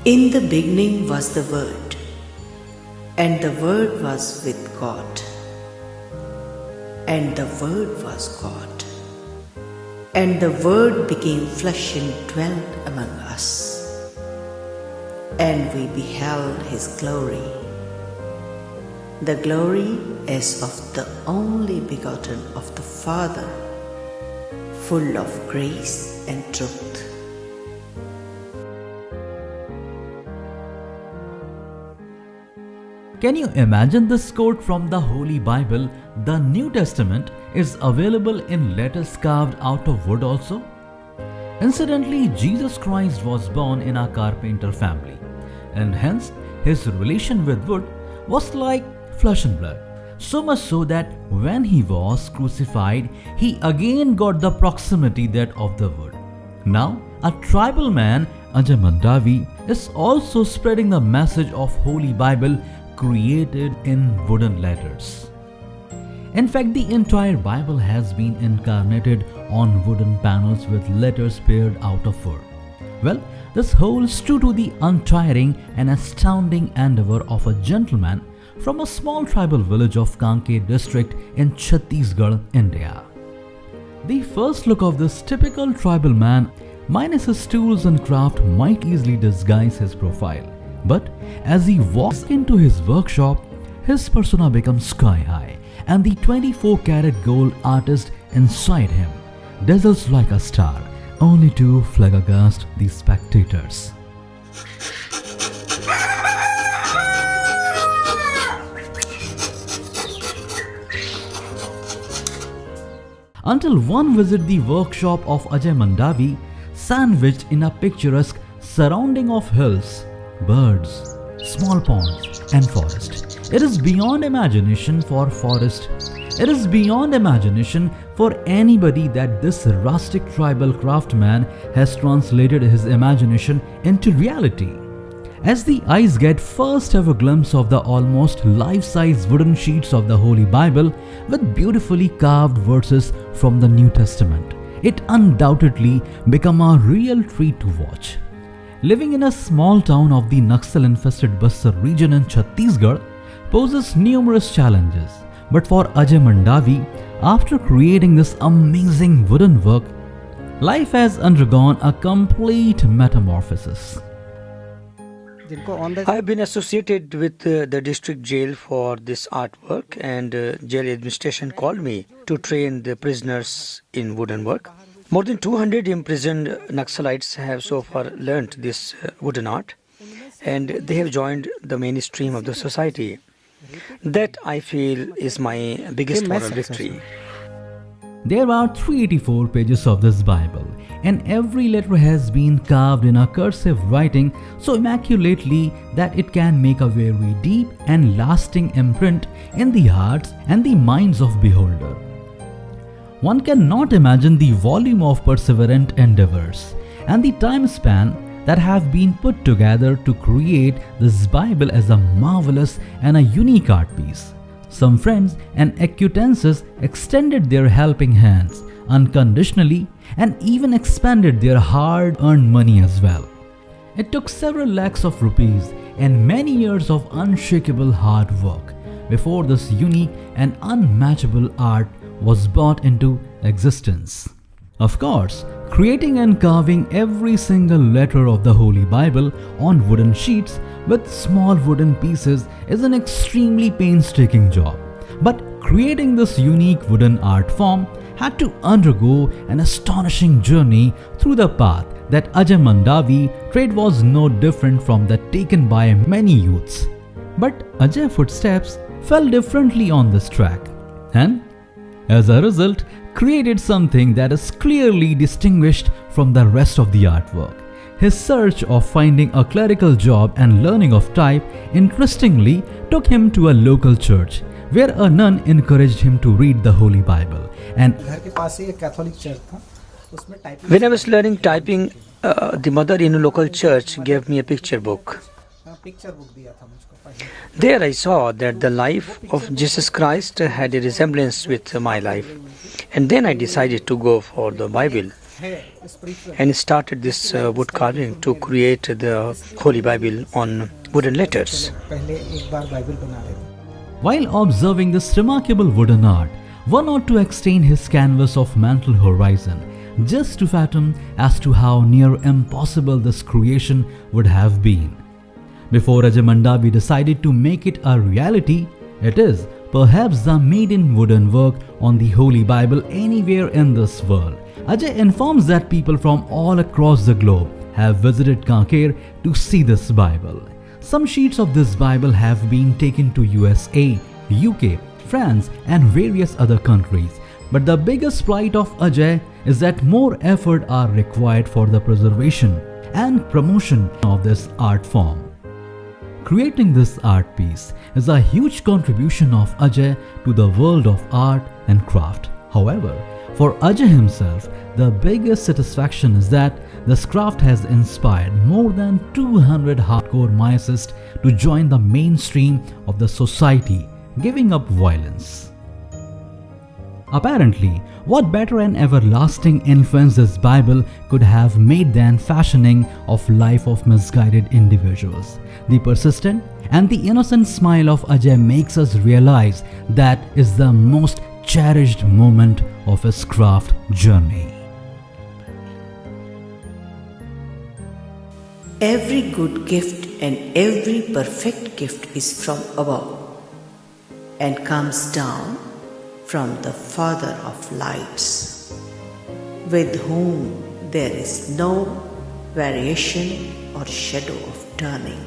In the beginning was the Word, and the Word was with God, and the Word was God. And the Word became flesh and dwelt among us, and we beheld His glory. The glory as of the only begotten of the Father, full of grace and truth. Can you imagine this quote from the Holy Bible? The New Testament is available in letters carved out of wood also. Incidentally, Jesus Christ was born in a carpenter family, and hence his relation with wood was like flesh and blood. So much so that when he was crucified, he again got the proximity that of the wood. Now, a tribal man, Ajay Mandavi, is also spreading the message of Holy Bible created in wooden letters. In fact, the entire Bible has been incarnated on wooden panels with letters pared out of wood. Well, this holds true to the untiring and astounding endeavor of a gentleman from a small tribal village of Kanke district in Chhattisgarh, India. The first look of this typical tribal man, minus his tools and craft, might easily disguise his profile. But as he walks into his workshop, his persona becomes sky high, and the 24-karat gold artist inside him dazzles like a star, only to flabbergast the spectators. Until one visit the workshop of Ajay Mandavi, sandwiched in a picturesque surrounding of hills, birds, small ponds and forest. It is beyond imagination for forest. It is beyond imagination for anybody that this rustic tribal craftsman has translated his imagination into reality. As the eyes get first ever glimpse of the almost life-size wooden sheets of the Holy Bible with beautifully carved verses from the New Testament, it undoubtedly become a real treat to watch. Living in a small town of the Naxal-infested Bastar region in Chhattisgarh poses numerous challenges. But for Ajay Mandavi, after creating this amazing wooden work, life has undergone a complete metamorphosis. I've been associated with the district jail for this artwork, and jail administration called me to train the prisoners in wooden work. More than 200 imprisoned Naxalites have so far learnt this wooden art, and they have joined the mainstream of the society. That, I feel, is my biggest moral victory. There are 384 pages of this Bible, and every letter has been carved in a cursive writing so immaculately that it can make a very deep and lasting imprint in the hearts and the minds of beholder. One cannot imagine the volume of perseverant endeavors and the time span that have been put together to create this Bible as a marvelous and a unique art piece. Some friends and acquaintances extended their helping hands unconditionally and even expended their hard-earned money as well. It took several lakhs of rupees and many years of unshakable hard work before this unique and unmatchable art was brought into existence. Of course, creating and carving every single letter of the Holy Bible on wooden sheets with small wooden pieces is an extremely painstaking job. But creating this unique wooden art form had to undergo an astonishing journey through the path that Ajay Mandavi trade was no different from that taken by many youths. But Ajay's footsteps fell differently on this track, and as a result, created something that is clearly distinguished from the rest of the artwork. His search of finding a clerical job and learning of type interestingly took him to a local church where a nun encouraged him to read the Holy Bible. And when I was learning typing, the mother in a local church gave me a picture book. Picture book दिया था मुझको पढ़ने। There I saw that the life of Jesus Christ had a resemblance with my life. And then I decided to go for the Bible है spiritual and started this wood carving to create the Holy Bible on wooden letters. पहले एक बार Bible बना लेते। While observing this remarkable wooden art, one ought to extend his canvas of mental horizon just to fathom as to how near impossible this creation would have been. Before Ajay Mandavi decided to make it a reality, it is perhaps the maiden wooden work on the Holy Bible anywhere in this world. Ajay informs that people from all across the globe have visited Kanker to see this Bible. Some sheets of this Bible have been taken to USA, UK, France and various other countries. But the biggest plight of Ajay is that more effort are required for the preservation and promotion of this art form. Creating this art piece is a huge contribution of Ajay to the world of art and craft. However, for Ajay himself, the biggest satisfaction is that this craft has inspired more than 200 hardcore Mayacists to join the mainstream of the society, giving up violence. Apparently, what better and everlasting influence this Bible could have made than fashioning of life of misguided individuals. The persistent and the innocent smile of Ajay makes us realize that is the most cherished moment of his craft journey. Every good gift and every perfect gift is from above and comes down from the Father of lights, with whom there is no variation or shadow of turning.